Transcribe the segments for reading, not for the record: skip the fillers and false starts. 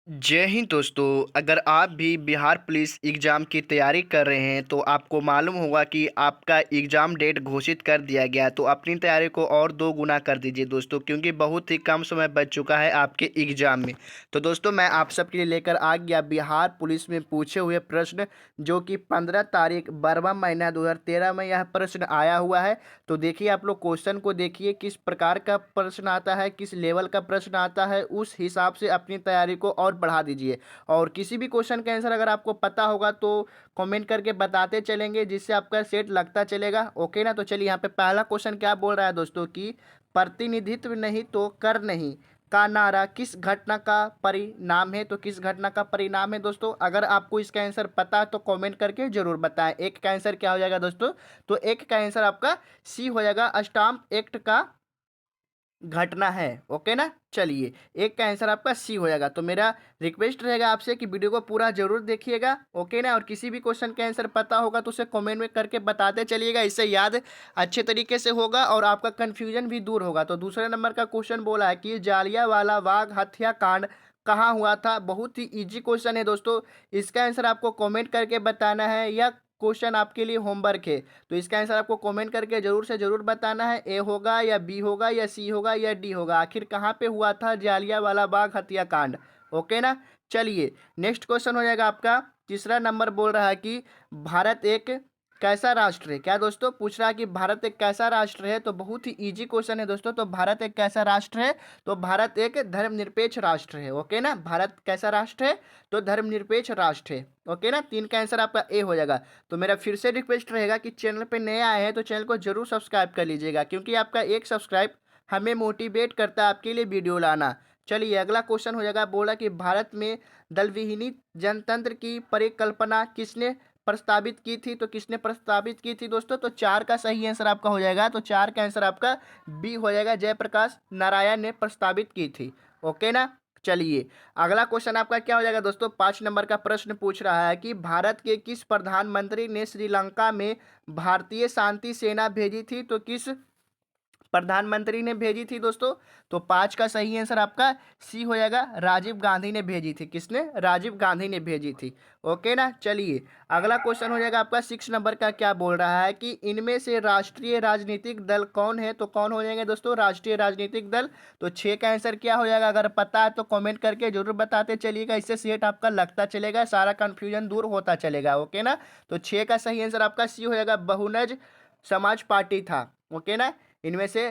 जय हिंद दोस्तों। अगर आप भी बिहार पुलिस एग्ज़ाम की तैयारी कर रहे हैं तो आपको मालूम होगा कि आपका एग्ज़ाम डेट घोषित कर दिया गया है। तो अपनी तैयारी को और दो गुना कर दीजिए दोस्तों, क्योंकि बहुत ही कम समय बच चुका है आपके एग्ज़ाम में। तो दोस्तों मैं आप सबके लिए लेकर आ गया बिहार पुलिस में पूछे हुए प्रश्न, जो कि 15 तारीख 12वां महीना 2013 में यह प्रश्न आया हुआ है। तो देखिए, आप लोग क्वेश्चन को देखिए, किस प्रकार का प्रश्न आता है, किस लेवल का प्रश्न आता है, उस हिसाब से अपनी तैयारी को और बढ़ा दीजिए। और किसी भी क्वेश्चन का आंसर अगर आपको पता होगा तो कमेंट करके बताते चलेंगे, जिससे आपका सेट लगता चलेगा। ओके ना। तो चलिए, यहाँ पे पहला क्वेश्चन क्या बोल रहा है दोस्तों कि प्रतिनिधित्व नहीं तो कर नहीं का नारा किस घटना का परिणाम है। तो किस घटना का परिणाम है दोस्तों, अगर आपको इसका आंसर पता है तो कमेंट करके जरूर बताएं। एक का आंसर क्या हो जाएगा दोस्तों, तो एक का आंसर आपका सी हो जाएगा, स्टाम्प एक्ट का घटना है। ओके ना। चलिए, एक का आंसर आपका सी हो जाएगा। तो मेरा रिक्वेस्ट रहेगा आपसे कि वीडियो को पूरा जरूर देखिएगा। ओके ना। और किसी भी क्वेश्चन का आंसर पता होगा तो उसे कमेंट में करके बताते चलिएगा। इससे याद अच्छे तरीके से होगा और आपका कन्फ्यूजन भी दूर होगा। तो दूसरे नंबर का क्वेश्चन बोला है कि जालियांवाला बाग हत्याकांड कहाँ हुआ था। बहुत ही इजी क्वेश्चन है दोस्तों, इसका आंसर आपको कमेंट करके बताना है। या क्वेश्चन आपके लिए होमवर्क है, तो इसका आंसर आपको कमेंट करके जरूर से जरूर बताना है। ए होगा या बी होगा या सी होगा या डी होगा, आखिर कहाँ पे हुआ था जालियांवाला बाग हत्याकांड। ओके ना। चलिए, नेक्स्ट क्वेश्चन हो जाएगा आपका। तीसरा नंबर बोल रहा है कि भारत एक कैसा राष्ट्र है। क्या दोस्तों पूछ रहा है कि भारत एक कैसा राष्ट्र है। तो बहुत ही इजी क्वेश्चन है दोस्तों। तो भारत एक कैसा राष्ट्र है, तो भारत एक धर्मनिरपेक्ष राष्ट्र है। ओके ना। भारत कैसा राष्ट्र है, तो धर्मनिरपेक्ष राष्ट्र है। ओके ना। तीन का आंसर आपका ए हो जाएगा। तो मेरा फिर से रिक्वेस्ट रहेगा कि चैनल पे नए आए हैं तो चैनल को जरूर सब्सक्राइब कर लीजिएगा, क्योंकि आपका एक सब्सक्राइब हमें मोटिवेट करता है आपके लिए वीडियो लाना। चलिए, अगला क्वेश्चन हो जाएगा। बोला कि भारत में दलविहीनी जनतंत्र की परिकल्पना किसने प्रस्तावित की थी। तो किसने प्रस्तावित की थी दोस्तों, तो चार का सही आंसर आपका हो जाएगा। तो चार का आंसर आपका बी हो जाएगा, जयप्रकाश नारायण ने प्रस्तावित की थी। ओके ना। चलिए, अगला क्वेश्चन आपका क्या हो जाएगा दोस्तों। 5 नंबर का प्रश्न पूछ रहा है कि भारत के किस प्रधानमंत्री ने श्रीलंका में भारतीय शांति सेना भेजी थी। तो किस प्रधानमंत्री ने भेजी थी दोस्तों, तो पांच का सही आंसर आपका सी हो जाएगा, राजीव गांधी ने भेजी थी। किसने, राजीव गांधी ने भेजी थी। ओके ना। चलिए, अगला क्वेश्चन हो जाएगा आपका 6 नंबर का। क्या बोल रहा है कि इनमें से राष्ट्रीय राजनीतिक दल कौन है। तो कौन हो जाएंगे दोस्तों राष्ट्रीय राजनीतिक दल, तो छः का आंसर क्या हो जाएगा, अगर पता है तो कमेंट करके जरूर बताते चलिएगा। इससे सेट आपका लगता चलेगा, सारा कंफ्यूजन दूर होता चलेगा। ओके ना। तो छः का सही आंसर आपका सी हो जाएगा, बहुजन समाज पार्टी था। ओके ना। इनमें से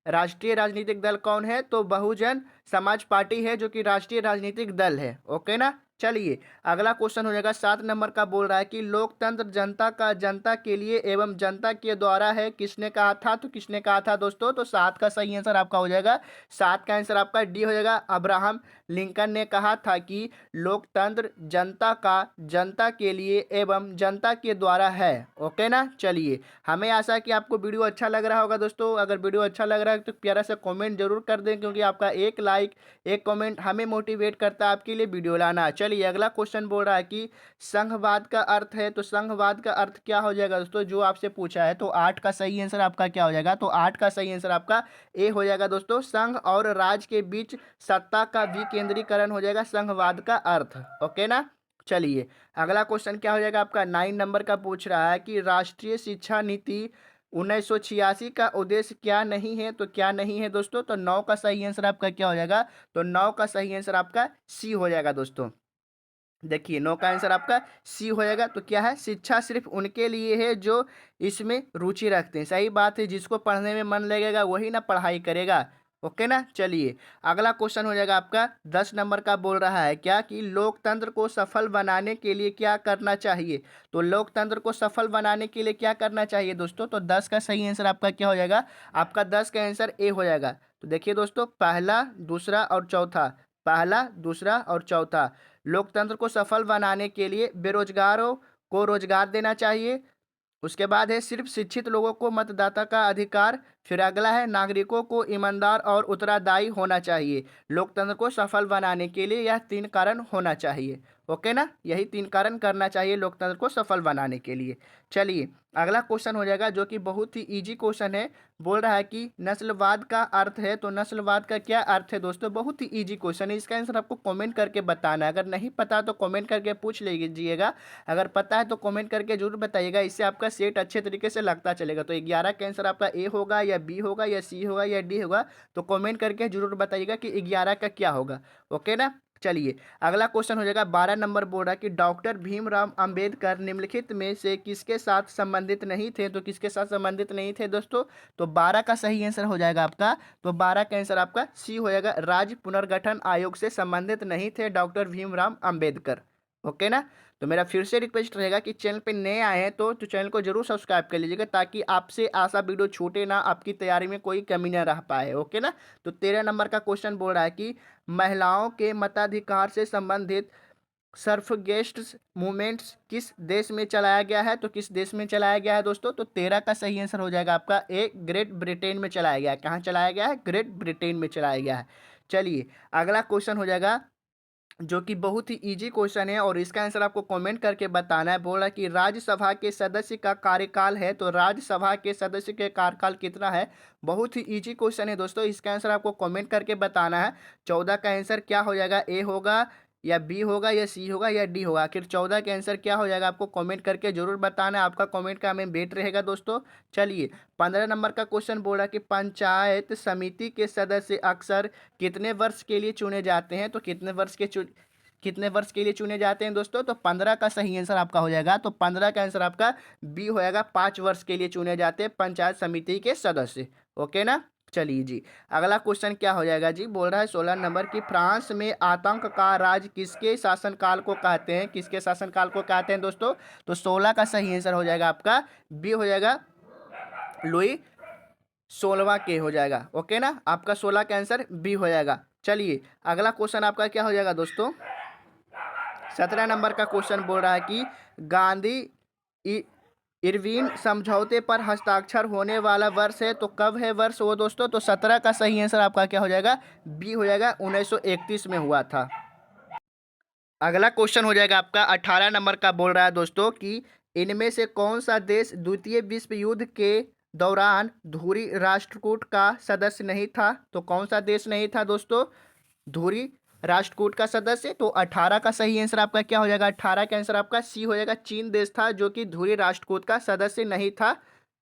राष्ट्रीय राजनीतिक दल कौन है, तो बहुजन समाज पार्टी है, जो कि राष्ट्रीय राजनीतिक दल है। ओके ना। चलिए, अगला क्वेश्चन हो जाएगा 7 नंबर का। बोल रहा है कि लोकतंत्र जनता का जनता के लिए एवं जनता के द्वारा है, किसने कहा था। तो किसने कहा था दोस्तों, तो सात का सही आंसर आपका हो जाएगा। सात का आंसर आपका डी हो जाएगा, अब्राहम लिंकन ने कहा था कि लोकतंत्र जनता का जनता के लिए एवं जनता के द्वारा है। ओके ना। चलिए, हमें आशा है कि आपको वीडियो अच्छा लग रहा होगा दोस्तों। अगर वीडियो अच्छा लग रहा है तो प्यारा सा कमेंट जरूर कर दें, क्योंकि आपका एक लाइक एक कमेंट हमें मोटिवेट करता है आपके लिए वीडियो लाना। चलिए, अगला क्वेश्चन बोल रहा है कि संघवाद का अर्थ है। तो संघवाद का अर्थ क्या हो जाएगा दोस्तों, जो आपसे पूछा है। तो आठ का सही आंसर आपका क्या हो जाएगा, तो आठ का सही आंसर आपका ए हो जाएगा दोस्तों, संघ और राज्य के बीच सत्ता का विकेंद्रीकरण हो जाएगा संघवाद का अर्थ। ओके ना। चलिए, अगला क्वेश्चन क्या हो जाएगा आपका 9 नंबर का। पूछ रहा है कि राष्ट्रीय शिक्षा नीति 1986 का उद्देश्य क्या नहीं है। तो क्या नहीं है दोस्तों, तो नौ का सही आंसर आपका क्या हो जाएगा, तो नौ का सही आंसर आपका सी हो जाएगा दोस्तों। देखिए, नौ का आंसर आपका सी हो जाएगा। तो क्या है, शिक्षा सिर्फ उनके लिए है जो इसमें रुचि रखते हैं। सही बात है, जिसको पढ़ने में मन लगेगा वही ना पढ़ाई करेगा। ओके ना। चलिए, अगला क्वेश्चन हो जाएगा आपका 10 नंबर का। बोल रहा है क्या कि लोकतंत्र को सफल बनाने के लिए क्या करना चाहिए। तो लोकतंत्र को सफल बनाने के लिए क्या करना चाहिए दोस्तों, तो 10 का सही आंसर आपका क्या हो जाएगा, आपका 10 का आंसर ए हो जाएगा। तो देखिए दोस्तों, पहला दूसरा और चौथा, पहला दूसरा और चौथा। लोकतंत्र को सफल बनाने के लिए बेरोजगारों को रोजगार देना चाहिए। उसके बाद है सिर्फ शिक्षित लोगों को मतदाता का अधिकार। फिर अगला है नागरिकों को ईमानदार और उत्तरदायी होना चाहिए। लोकतंत्र को सफल बनाने के लिए यह तीन कारण होना चाहिए। ओके ना, यही 3 कारण करना चाहिए लोकतंत्र को सफल बनाने के लिए। चलिए अगला क्वेश्चन हो जाएगा जो कि बहुत ही इजी क्वेश्चन है। बोल रहा है कि नस्लवाद का अर्थ है, तो नस्लवाद का क्या अर्थ है दोस्तों? बहुत ही इजी क्वेश्चन है, इसका आंसर आपको कमेंट करके बताना है। अगर नहीं पता तो कमेंट करके पूछ लीजिएगा, अगर पता है तो कमेंट करके जरूर बताइएगा, इससे आपका सेट अच्छे तरीके से लगता चलेगा। तो 11 का आंसर आपका ए होगा या बी होगा या सी होगा या डी होगा, तो कमेंट करके जरूर बताइएगा कि 11 का क्या होगा। ओके ना, चलिए अगला क्वेश्चन हो जाएगा 12 नंबर। बोल रहा है कि डॉक्टर भीमराव अंबेडकर निम्नलिखित में से किसके साथ संबंधित नहीं थे? तो किसके साथ संबंधित नहीं थे दोस्तों? तो 12 का सही आंसर हो जाएगा आपका, तो 12 का आंसर आपका सी हो जाएगा, राज्य पुनर्गठन आयोग से संबंधित नहीं थे डॉक्टर भीमराव अंबेडकर। ओके ना, तो मेरा फिर से रिक्वेस्ट रहेगा कि चैनल पे नए आए हैं तो चैनल को जरूर सब्सक्राइब कर लीजिएगा, ताकि आपसे ऐसा वीडियो छूटे ना, आपकी तैयारी में कोई कमी ना रह पाए। ओके ना, तो 13 नंबर का क्वेश्चन बोल रहा है कि महिलाओं के मताधिकार से संबंधित सफर्गेट्स मूवमेंट्स किस देश में चलाया गया है? तो किस देश में चलाया गया है दोस्तों? तो 13 का सही आंसर हो जाएगा आपका ए, ग्रेट ब्रिटेन में चलाया गया है। कहाँ चलाया गया है? ग्रेट ब्रिटेन में चलाया गया है। चलिए अगला क्वेश्चन हो जाएगा जो कि बहुत ही इजी क्वेश्चन है और इसका आंसर आपको कमेंट करके बताना है। बोल रहा है कि राज्यसभा के सदस्य का कार्यकाल है, तो राज्यसभा के सदस्य के कार्यकाल कितना है? बहुत ही इजी क्वेश्चन है दोस्तों, इसका आंसर आपको कमेंट करके बताना है। 14 का आंसर क्या हो जाएगा? ए होगा या बी होगा या सी होगा या डी होगा? आखिर 14 का आंसर क्या हो जाएगा? आपको कमेंट करके जरूर बताना है, आपका कमेंट का हमें वेट रहेगा दोस्तों। चलिए 15 नंबर का क्वेश्चन बोल रहा है कि पंचायत समिति के सदस्य अक्सर कितने वर्ष के लिए चुने जाते हैं? तो कितने वर्ष के लिए चुने जाते हैं दोस्तों? तो 15 का सही आंसर आपका हो जाएगा, तो 15 का आंसर आपका बी होएगा, 5 वर्ष के लिए चुने जाते हैं पंचायत समिति के सदस्य। ओके ना, चलिए जी अगला क्वेश्चन क्या हो जाएगा जी? बोल रहा है 16 नंबर की फ्रांस में आतंक का राज किसके शासनकाल को कहते हैं? किसके शासनकाल को कहते हैं दोस्तों? तो 16 का सही आंसर हो जाएगा आपका बी हो जाएगा, लुई 16वां के हो जाएगा। ओके ना, आपका 16 का आंसर बी हो जाएगा। चलिए अगला क्वेश्चन आपका क्या हो जाएगा दोस्तों? 17 नंबर का क्वेश्चन बोल रहा है कि गांधी इरविन समझौते पर हस्ताक्षर होने वाला वर्ष है, तो कब है वर्ष वो दोस्तों? तो 17 का सही आंसर आपका क्या हो जाएगा? बी हो जाएगा, 1931 में हुआ था। अगला क्वेश्चन हो जाएगा आपका 18 नंबर का। बोल रहा है दोस्तों कि इनमें से कौन सा देश द्वितीय विश्व युद्ध के दौरान धुरी राष्ट्रकूट का सदस्य नहीं था? तो कौन सा देश नहीं था दोस्तों धुरी राष्ट्रकूट का सदस्य? तो 18 का सही आंसर आपका क्या हो जाएगा? 18 का आंसर आपका सी हो जाएगा, चीन देश था जो कि धुरी राष्ट्रकूट का सदस्य नहीं था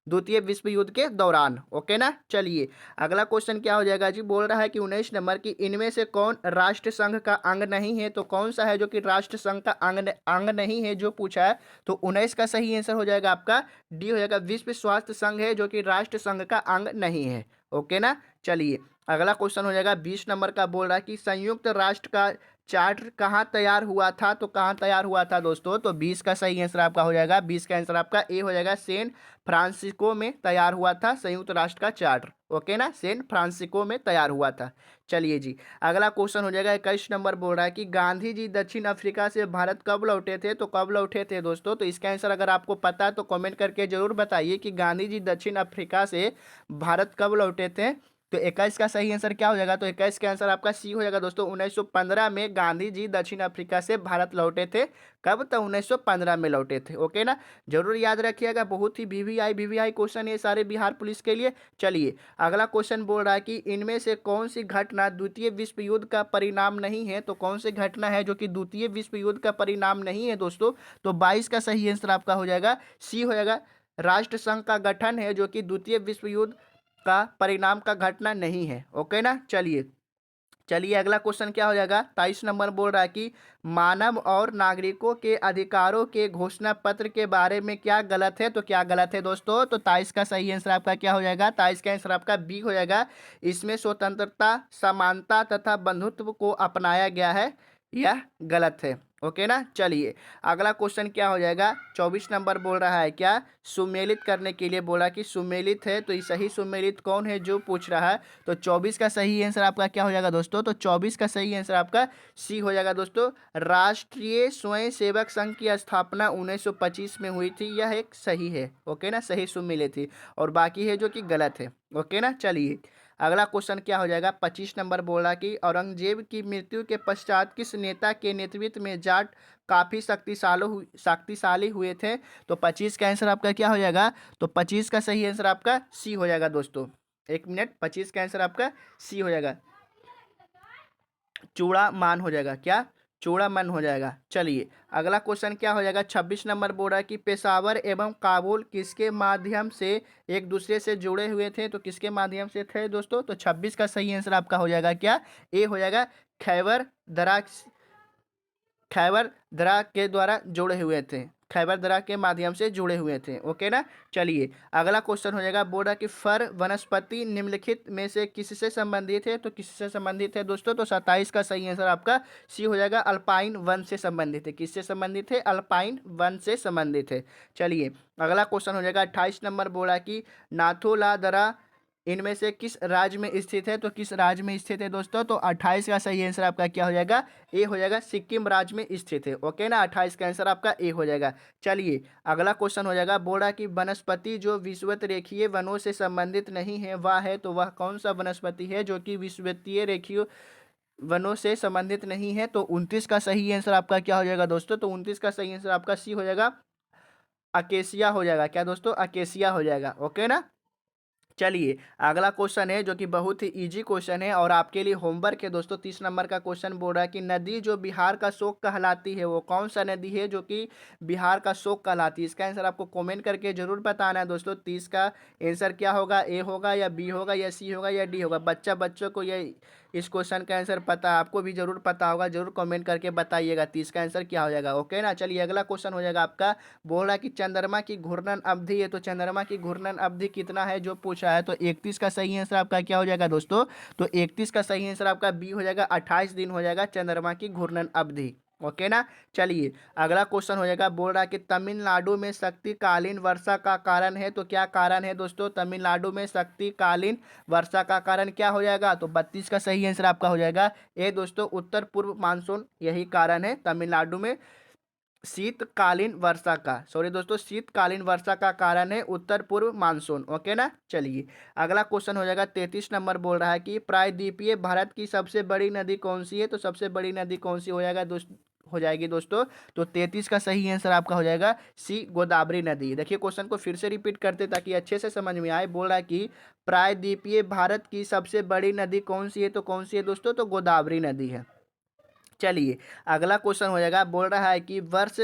द्वितीय विश्व युद्ध के दौरान। ओके ना, चलिए अगला क्वेश्चन क्या हो जाएगा जी? बोल रहा है कि 19 नंबर की इनमें से कौन राष्ट्र संघ का अंग नहीं है? तो कौन सा है जो कि राष्ट्र संघ का अंग नहीं है जो पूछा है? तो 19 का सही आंसर हो जाएगा आपका डी हो जाएगा, विश्व स्वास्थ्य संघ है जो कि राष्ट्र संघ का अंग नहीं है। ओके ना, चलिए अगला क्वेश्चन हो जाएगा 20 नंबर का। बोल रहा है कि संयुक्त राष्ट्र का चार्टर कहाँ तैयार हुआ था? तो कहाँ तैयार हुआ था दोस्तों? तो 20 का सही आंसर आपका हो जाएगा, 20 का आंसर आपका ए हो जाएगा, सैन फ्रांसिस्को में तैयार हुआ था संयुक्त राष्ट्र का चार्टर। ओके ना, सैन फ्रांसिस्को में तैयार हुआ था। चलिए जी अगला क्वेश्चन हो जाएगा 21 नंबर। बोल रहा है कि गांधी जी दक्षिण अफ्रीका से भारत कब लौटे थे? तो कब लौटे थे दोस्तों? तो इसका आंसर अगर आपको पता है तो कमेंट करके जरूर बताइए कि गांधी जी दक्षिण अफ्रीका से भारत कब लौटे थे। तो 21 का सही आंसर क्या हो जाएगा? तो 21 का आंसर आपका सी हो जाएगा दोस्तों, 1915 में गांधी जी दक्षिण अफ्रीका से भारत लौटे थे। कब? तो 1915 में लौटे थे। ओके ना, जरूर याद रखिएगा, बहुत ही वीवीआई क्वेश्चन ये सारे बिहार पुलिस के लिए। चलिए अगला क्वेश्चन बोल रहा है कि इनमें से कौन सी घटना द्वितीय विश्व युद्ध का परिणाम नहीं है? तो कौन सी घटना है जो कि द्वितीय विश्व युद्ध का परिणाम नहीं है दोस्तों? तो 22 का सही आंसर आपका हो जाएगा, सी हो जाएगा, राष्ट्र संघ का गठन है जो कि द्वितीय विश्व युद्ध का परिणाम का घटना नहीं है। ओके ना, चलिए अगला क्वेश्चन क्या हो जाएगा? 23 नंबर बोल रहा है कि मानव और नागरिकों के अधिकारों के घोषणा पत्र के बारे में क्या गलत है? तो क्या गलत है दोस्तों? तो 23 का सही आंसर आपका क्या हो जाएगा? 23 का आंसर आपका बी हो जाएगा, इसमें स्वतंत्रता, समानता तथा बंधुत्व को अपनाया गया है, यह गलत है। ओके ना, चलिए अगला क्वेश्चन क्या हो जाएगा? 24 नंबर बोल रहा है क्या सुमेलित करने के लिए बोला कि सुमेलित है, तो ये सही सुमेलित कौन है जो पूछ रहा है? तो 24 का सही आंसर आपका क्या हो जाएगा दोस्तों? तो 24 का सही आंसर आपका सी हो जाएगा दोस्तों, राष्ट्रीय स्वयं सेवक संघ की स्थापना 1925 में हुई थी, यह एक सही है। ओके ना, सही सुमेलित थी, और बाकी है जो कि गलत है। ओके ना, चलिए अगला क्वेश्चन क्या हो जाएगा, 25 नंबर बोल रहा है कि औरंगजेब की मृत्यु के पश्चात किस नेता के नेतृत्व में जाट काफी शक्तिशाली हुए थे। तो 25 का आंसर आपका क्या हो जाएगा, तो 25 का सही आंसर आपका सी हो जाएगा दोस्तों। एक मिनट, 25 का आंसर आपका सी हो जाएगा, चूड़ा मान हो जाएगा, क्या चूड़ा मन हो जाएगा। चलिए अगला क्वेश्चन क्या हो जाएगा, 26 नंबर बोल रहा है कि पेशावर एवं काबुल किसके माध्यम से एक दूसरे से जुड़े हुए थे। तो किसके माध्यम से थे दोस्तों, तो 26 का सही आंसर आपका हो जाएगा क्या, ए हो जाएगा, खैबर दरा खैबर दरा के द्वारा जुड़े हुए थे, खैबर दरा के माध्यम से जुड़े हुए थे। ओके ना। चलिए अगला क्वेश्चन हो जाएगा, बोल रहा कि फर वनस्पति निम्नलिखित में से किससे संबंधित है। तो किससे संबंधित है दोस्तों, तो 27 का सही आंसर आपका सी हो जाएगा, अल्पाइन वन से संबंधित है। किससे संबंधित है, अल्पाइन वन से संबंधित है। चलिए अगला क्वेश्चन हो जाएगा, 28 नंबर बोला कि नाथोला दरा इनमें से किस राज्य में स्थित है। तो किस राज्य में स्थित है दोस्तों, तो 28 का सही आंसर आपका क्या हो जाएगा, ए हो जाएगा, सिक्किम राज्य में स्थित है। ओके ना, 28 का आंसर आपका ए हो जाएगा। चलिए अगला क्वेश्चन हो जाएगा, बोल रहा कि वनस्पति जो विषुवत रेखीय वनों से संबंधित नहीं है वह है। तो वह कौन सा वनस्पति है जो कि विषुवतीय रेखीय वनों से संबंधित नहीं है। तो 29 का सही आंसर आपका क्या हो जाएगा दोस्तों, तो 29 का सही आंसर आपका सी हो जाएगा, अकेसिया हो जाएगा। क्या दोस्तों, अकेसिया हो जाएगा। ओके ना। चलिए अगला क्वेश्चन है जो कि बहुत ही इजी क्वेश्चन है और आपके लिए होमवर्क है दोस्तों। 30 नंबर का क्वेश्चन बोल रहा है कि नदी जो बिहार का शोक कहलाती है वो कौन सा नदी है जो कि बिहार का शोक कहलाती है। इसका आंसर आपको कमेंट करके जरूर बताना है दोस्तों। 30 का आंसर क्या होगा, ए होगा या बी होगा या सी होगा या डी होगा। बच्चों को ये इस क्वेश्चन का आंसर पता, आपको भी जरूर पता होगा, जरूर कमेंट करके बताइएगा 30 का आंसर क्या हो जाएगा। ओके ना। चलिए अगला क्वेश्चन हो जाएगा आपका, बोल रहा है कि चंद्रमा की घूर्णन अवधि है। तो चंद्रमा की घूर्णन अवधि कितना है जो पूछा है। तो 31 का सही आंसर आपका क्या हो जाएगा दोस्तों, तो 31 का सही आंसर आपका बी हो जाएगा, 28 दिन हो जाएगा चंद्रमा की घूर्णन अवधि। ओके ना। चलिए अगला क्वेश्चन हो जाएगा, बोल रहा है कि तमिलनाडु में शक्तिकालीन वर्षा का कारण है। तो क्या कारण है दोस्तों, तमिलनाडु में शक्तिकालीन वर्षा का कारण क्या हो जाएगा, तो 32 का सही आंसर आपका हो जाएगा ए दोस्तों, उत्तर पूर्व मानसून, यही कारण है तमिलनाडु में शीतकालीन वर्षा का, सॉरी दोस्तों, शीतकालीन वर्षा का कारण है उत्तर पूर्व मानसून। ओके ना। चलिए अगला क्वेश्चन हो जाएगा, 33 नंबर बोल रहा है कि प्रायद्वीपीय भारत की सबसे बड़ी नदी कौन सी है। तो सबसे बड़ी नदी कौन सी हो जाएगा हो जाएगी दोस्तों, तो 33 का सही आंसर आपका हो जाएगा सी, गोदावरी नदी। देखिए क्वेश्चन को फिर से रिपीट करते ताकि अच्छे से समझ में आए। बोल रहा है कि प्रायद्वीपीय भारत की सबसे बड़ी नदी कौन सी है। तो कौन सी है दोस्तों, तो गोदावरी नदी है। चलिए अगला क्वेश्चन हो जाएगा, बोल रहा है कि वर्ष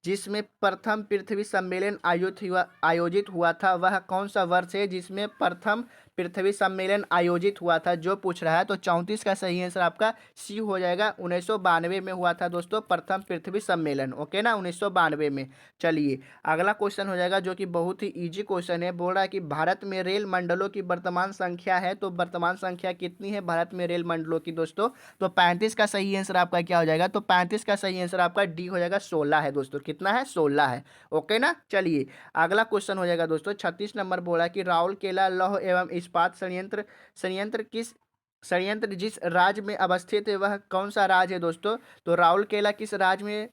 जिसमें प्रथम पृथ्वी सम्मेलन आयोजित हुआ था वह कौन सा वर्ष है जिसमें प्रथम पृथ्वी सम्मेलन आयोजित हुआ था, जो पूछ रहा है। तो 34 का सही आंसर आपका सी हो जाएगा, 1992 में हुआ था दोस्तों प्रथम पृथ्वी सम्मेलन। ओके ना, 1992 में। चलिए अगला क्वेश्चन हो जाएगा जो कि बहुत ही इजी क्वेश्चन है। बोल रहा है कि भारत में रेल मंडलों की वर्तमान संख्या है। तो वर्तमान संख्या कितनी है भारत में रेल मंडलों की दोस्तों, तो 35 का सही आंसर आपका क्या हो जाएगा, तो 35 का सही आंसर आपका डी हो जाएगा, 16 है दोस्तों। कितना है, 16 है। ओके ना। चलिए अगला क्वेश्चन हो जाएगा दोस्तों, 36 नंबर बोला कि राउरकेला लौह एवं इस्पात संयंत्र संयंत्र जिस राज्य में अवस्थित है वह कौन सा राज्य है दोस्तों। तो राउरकेला किस राज्य में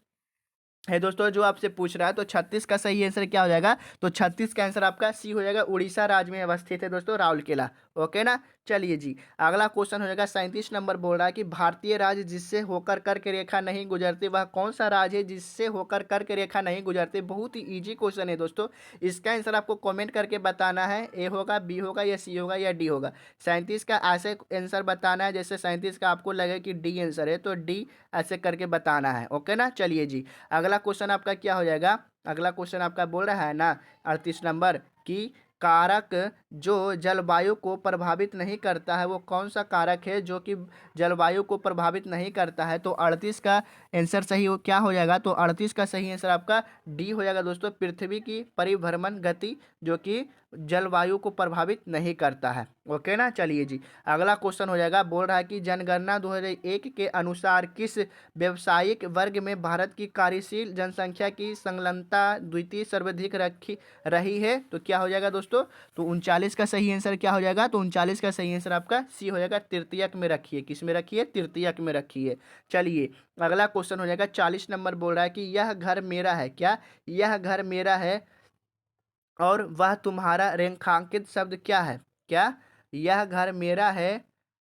है दोस्तों, जो आपसे पूछ रहा है। तो 36 का सही आंसर क्या हो जाएगा, तो 36 का आंसर आपका सी हो जाएगा, उड़ीसा राज्य में अवस्थित है दोस्तों राउरकेला। ओके ना। चलिए जी अगला क्वेश्चन हो जाएगा, 37 नंबर बोल रहा है कि भारतीय राज्य जिससे होकर कर्क रेखा नहीं गुजरती वह कौन सा राज्य है जिससे होकर कर्क रेखा नहीं गुजरती। बहुत ही इजी क्वेश्चन है दोस्तों। इसका आंसर आपको कमेंट करके बताना है, ए होगा, बी होगा या सी होगा या डी होगा। 37 का ऐसे आंसर बताना है जैसे 37 का आपको लगे कि डी आंसर है, तो डी ऐसे करके बताना है। ओके ना। चलिए जी अगला क्वेश्चन आपका क्या हो जाएगा, अगला क्वेश्चन आपका बोल रहा है ना 38 नंबर की कारक जो जलवायु को प्रभावित नहीं करता है वो कौन सा कारक है जो कि जलवायु को प्रभावित नहीं करता है। तो 38 का आंसर सही क्या हो जाएगा, तो 38 का सही आंसर आपका डी हो जाएगा दोस्तों, पृथ्वी की परिभ्रमण गति जो कि जलवायु को प्रभावित नहीं करता है। ओके ना। चलिए जी अगला क्वेश्चन हो जाएगा, बोल रहा है कि जनगणना 2001 के अनुसार किस व्यवसायिक वर्ग में भारत की कार्यशील जनसंख्या की संलग्नता द्वितीय सर्वाधिक रही है। तो क्या हो जाएगा दोस्तों, तो 39 का सही आंसर क्या हो जाएगा, तो 39 का सही आंसर आपका सी हो जाएगा, तृतीयक में रखिए। किस में रखिए, तृतीयक में रखिए। चलिए अगला क्वेश्चन हो जाएगा, 40 नंबर बोल रहा है कि यह घर मेरा है। क्या, यह घर मेरा है और वह तुम्हारा रेखांकित शब्द क्या है। क्या, यह घर मेरा है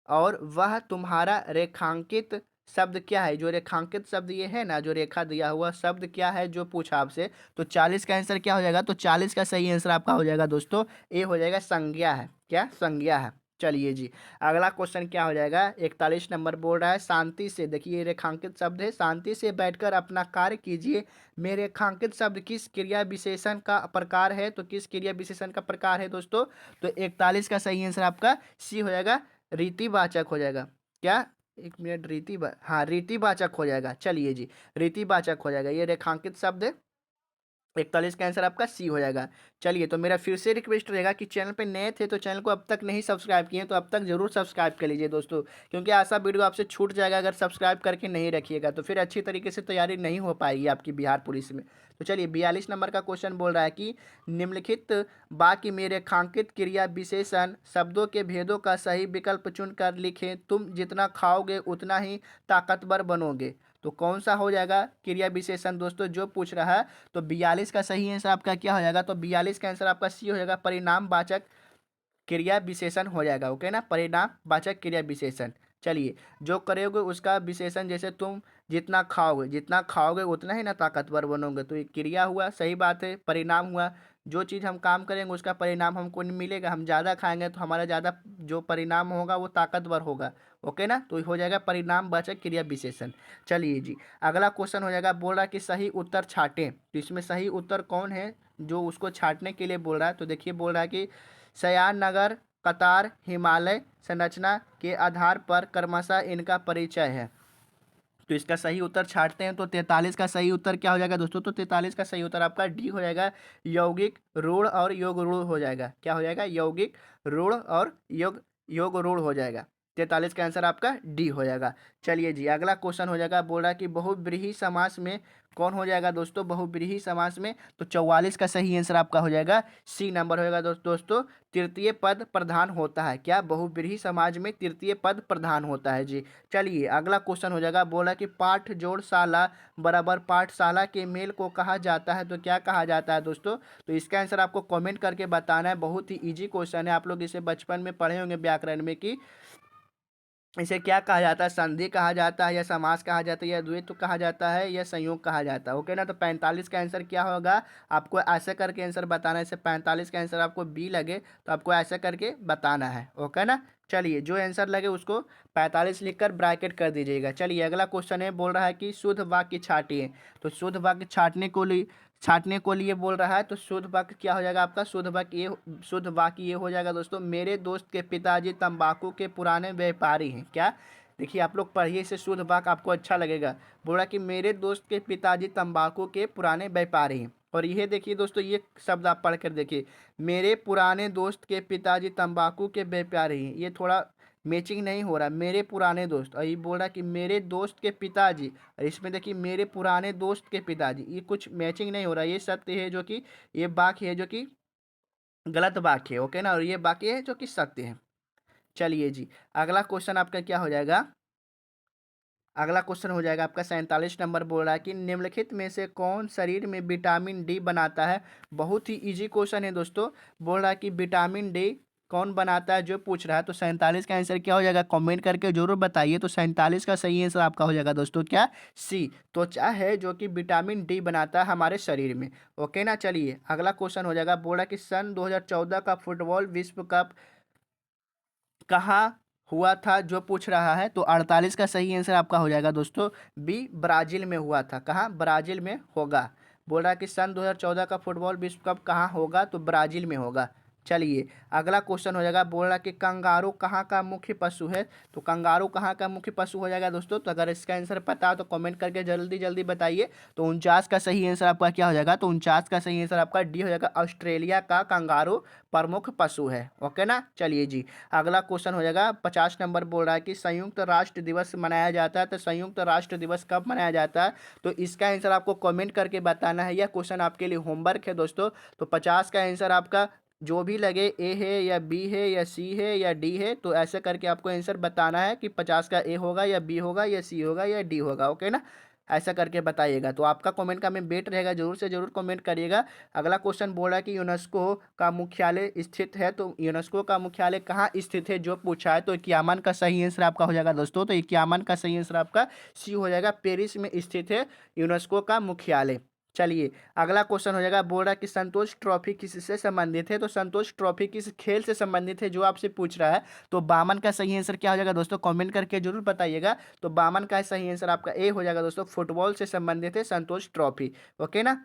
और वह तुम्हारा। रेखांकित शब्द क्या है? जो रेखांकित शब्द ये है ना, जो रेखा दिया हुआ शब्द क्या है जो पूछा आपसे, तो 40 का आंसर क्या हो जाएगा? तो 40 का सही आंसर आपका हो जाएगा दोस्तों, ए हो जाएगा, संज्ञा है। क्या? संज्ञा है। चलिए जी, अगला क्वेश्चन क्या हो जाएगा? 41 नंबर बोल रहा है, शांति से, देखिए रेखांकित शब्द है, शांति से बैठकर अपना कार्य कीजिए। में रेखांकित शब्द किस क्रिया विशेषण का प्रकार है? तो किस क्रिया विशेषण का प्रकार है दोस्तों? तो 41 का सही आंसर आपका सी हो जाएगा, रीतिवाचक हो जाएगा। क्या? एक मिनट, हाँ, रीतिवाचक हो जाएगा। चलिए जी, रीतिवाचक हो जाएगा, ये रेखांकित शब्द है। 41 का आंसर आपका सी हो जाएगा। चलिए, तो मेरा फिर से रिक्वेस्ट रहेगा कि चैनल पे नए थे तो चैनल को अब तक नहीं सब्सक्राइब किए तो अब तक जरूर सब्सक्राइब कर लीजिए दोस्तों, क्योंकि ऐसा वीडियो आपसे छूट जाएगा अगर सब्सक्राइब करके नहीं रखिएगा, तो फिर अच्छी तरीके से तैयारी नहीं हो पाएगी आपकी बिहार पुलिस में। तो चलिए, 42 नंबर का क्वेश्चन बोल रहा है कि निम्नलिखित वाक्य में रेखांकित क्रिया विशेषण शब्दों के भेदों का सही विकल्प चुनकर लिखें। तुम जितना खाओगे उतना ही ताकतवर बनोगे। तो कौन सा हो जाएगा क्रिया विशेषण दोस्तों जो पूछ रहा है? तो 42 का सही आंसर आपका क्या हो जाएगा? तो 42 का आंसर आपका सी हो जाएगा, परिणामवाचक क्रिया विशेषण हो जाएगा। ओके ना, परिणामवाचक क्रिया विशेषण। चलिए, जो करोगे उसका विशेषण, जैसे तुम जितना खाओगे उतना ही ना ताकतवर बनोगे, तो ये क्रिया हुआ, सही बात है। परिणाम हुआ, जो चीज़ हम काम करेंगे उसका परिणाम हमको नहीं मिलेगा, हम ज़्यादा खाएंगे तो हमारा ज़्यादा जो परिणाम होगा वो ताकतवर होगा। ओके ना, तो हो जाएगा परिणामवाचक क्रिया विशेषण। चलिए जी, अगला क्वेश्चन हो जाएगा, बोल रहा है कि सही उत्तर छाटें। तो इसमें सही उत्तर कौन है जो उसको छाटने के लिए बोल रहा है? तो देखिए, बोल रहा है कि सयान नगर, कतार, हिमालय संरचना के आधार पर क्रमशः इनका परिचय है। तो इसका सही उत्तर छाटते हैं, तो 43 का सही उत्तर क्या हो जाएगा दोस्तों? तो 43 का सही उत्तर आपका डी हो जाएगा, यौगिक रूढ़ और योग रूढ़ हो जाएगा। क्या हो जाएगा? यौगिक रूढ़ और योग रूढ़ हो जाएगा। 43 का आंसर आपका डी हो जाएगा। चलिए जी, अगला क्वेश्चन हो जाएगा, बोल रहा है कि बहुव्रीहि समास में कौन हो जाएगा दोस्तों? बहुव्रीहि समास में तो 44 का सही आंसर आपका हो जाएगा, सी नंबर हो जाएगा दोस्तों, तृतीय पद प्रधान होता है। क्या? बहुव्रीहि समाज में तृतीय पद प्रधान होता है जी। चलिए, अगला क्वेश्चन हो जाएगा, बोला कि पाठ जोड़ शाला बराबर पाठशाला के मेल को कहा जाता है। तो क्या कहा जाता है दोस्तों? तो इसका आंसर आपको कमेंट करके बताना है। बहुत ही इजी क्वेश्चन है, आप लोग इसे बचपन में पढ़े होंगे व्याकरण में कि इसे क्या कहा जाता है, संधि कहा जाता है या समास कहा जाता है या द्वैत कहा जाता है या संयोग कहा जाता है। ओके ना, तो 45 का आंसर क्या होगा? आपको ऐसे करके आंसर बताना है। इसे 45 का आंसर आपको बी लगे तो आपको ऐसे करके बताना है। ओके ना, चलिए, जो आंसर लगे उसको 45 लिखकर ब्रैकेट कर दीजिएगा। चलिए, अगला क्वेश्चन है, बोल रहा है कि शुद्ध वाक्य छाटिए। तो शुद्ध वाक्य छाटने को लिए बोल रहा है, तो शुद्ध वाक्य क्या हो जाएगा आपका? शुद्ध वाक्य ये हो जाएगा दोस्तों, मेरे दोस्त के पिताजी तंबाकू के पुराने व्यापारी हैं। क्या? देखिए, आप लोग पढ़िए इसे, शुद्ध वाक्य आपको अच्छा लगेगा। बोला कि मेरे दोस्त के पिताजी तंबाकू के पुराने व्यापारी हैं। और यह देखिए दोस्तों, ये शब्द आप पढ़ कर देखिए, मेरे पुराने दोस्त के पिताजी तंबाकू के व्यापारी हैं, ये थोड़ा मैचिंग नहीं हो रहा। मेरे पुराने दोस्त, और ये बोल रहा कि मेरे दोस्त के पिताजी, और इसमें देखिए मेरे पुराने दोस्त के पिताजी, ये कुछ मैचिंग नहीं हो रहा। ये सत्य है जो कि, ये वाक्य है जो कि गलत वाक्य है। ओके ना, और ये वाक्य है जो कि सत्य है। चलिए जी, अगला क्वेश्चन आपका क्या हो जाएगा? अगला क्वेश्चन हो जाएगा आपका 47 नंबर, बोल रहा है कि निम्नलिखित में से कौन शरीर में विटामिन डी बनाता है? बहुत ही इजी क्वेश्चन है दोस्तों। बोल रहा है कि विटामिन डी कौन बनाता है जो पूछ रहा है, तो 47 का आंसर क्या हो जाएगा? कमेंट करके जरूर बताइए। तो 47 का सही आंसर आपका हो जाएगा दोस्तों, क्या? सी, त्वचा है जो कि विटामिन डी बनाता है हमारे शरीर में। ओके ना, चलिए, अगला क्वेश्चन हो जाएगा, बोल रहा है कि सन 2014 का फुटबॉल विश्व कप कहाँ हुआ था जो पूछ रहा है? तो 48 का सही आंसर आपका हो जाएगा दोस्तों, बी, ब्राजील में हुआ था। कहाँ? ब्राजील में होगा। बोल रहा है कि सन 2014 का फुटबॉल विश्व कप कहाँ होगा? तो ब्राजील में होगा। चलिए, अगला क्वेश्चन हो जाएगा, बोल रहा है कि कंगारू कहाँ का मुख्य पशु है? तो कंगारू कहाँ का मुख्य पशु हो जाएगा दोस्तों? तो अगर इसका आंसर पता हो तो कमेंट करके जल्दी जल्दी बताइए। तो 49 का सही आंसर आपका क्या हो जाएगा? तो 49 का सही आंसर आपका डी हो जाएगा, ऑस्ट्रेलिया का कंगारू प्रमुख पशु है। ओके ना, चलिए जी, अगला क्वेश्चन हो जाएगा 50 नंबर, बोल रहा है कि संयुक्त राष्ट्र दिवस मनाया जाता है। तो संयुक्त राष्ट्र दिवस कब मनाया जाता है? तो इसका आंसर आपको कमेंट करके बताना है। यह क्वेश्चन आपके लिए होमवर्क है दोस्तों। तो 50 का आंसर आपका जो भी लगे, ए है या बी है या सी है या डी है, तो ऐसे करके आपको आंसर बताना है कि 50 का ए होगा या बी होगा या सी होगा या डी होगा। ओके ना, ऐसा करके बताइएगा। तो आपका कमेंट का मैं वेट रहेगा, जरूर से जरूर कमेंट करिएगा। अगला क्वेश्चन बोल रहा है कि यूनेस्को का मुख्यालय स्थित है, तो यूनेस्को का मुख्यालय कहाँ स्थित है जो पूछा है, तो इक्यावन का सही आंसर आपका हो जाएगा दोस्तों। तो इक्यावन का सही आंसर आपका सी हो जाएगा, पेरिस में स्थित है यूनेस्को का मुख्यालय। चलिए अगला क्वेश्चन हो जाएगा, बोल रहा है कि संतोष ट्रॉफी किससे संबंधित है, तो संतोष ट्रॉफी किस खेल से संबंधित है जो आपसे पूछ रहा है। तो बामन का सही आंसर क्या हो जाएगा दोस्तों, कमेंट करके जरूर बताइएगा। तो बामन का सही आंसर आपका ए हो जाएगा दोस्तों, फुटबॉल से संबंधित है संतोष ट्रॉफी। ओके ना।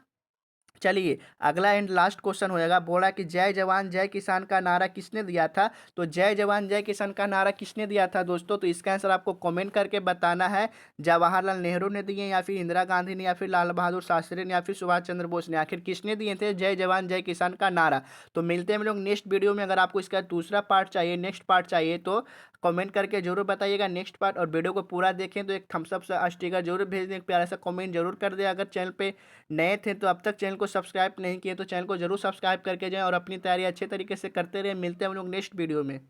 चलिए अगला एंड लास्ट क्वेश्चन हो जाएगा, बोला कि जय जवान जय किसान का नारा किसने दिया था। तो जय जवान जय किसान का नारा किसने दिया था दोस्तों, तो इसका आंसर आपको कमेंट करके बताना है। जवाहरलाल नेहरू ने दिए, या फिर इंदिरा गांधी ने, या फिर लाल बहादुर शास्त्री ने, या फिर सुभाष चंद्र बोस ने, आखिर किसने दिए थे जय जवान जय किसान का नारा। तो मिलते हैं हम लोग नेक्स्ट वीडियो में। अगर आपको इसका दूसरा पार्ट चाहिए, नेक्स्ट पार्ट चाहिए, तो कमेंट करके जरूर बताइएगा नेक्स्ट पार्ट। और वीडियो को पूरा देखें तो एक थम्स अप सा स्टिकर जरूर भेज दें, एक प्यारा सा कमेंट जरूर कर दें। अगर चैनल पे नए थे तो अब तक चैनल को सब्सक्राइब नहीं किए तो चैनल को जरूर सब्सक्राइब करके जाएं और अपनी तैयारी अच्छे तरीके से करते रहें। मिलते हैं हम लोग नेक्स्ट वीडियो में।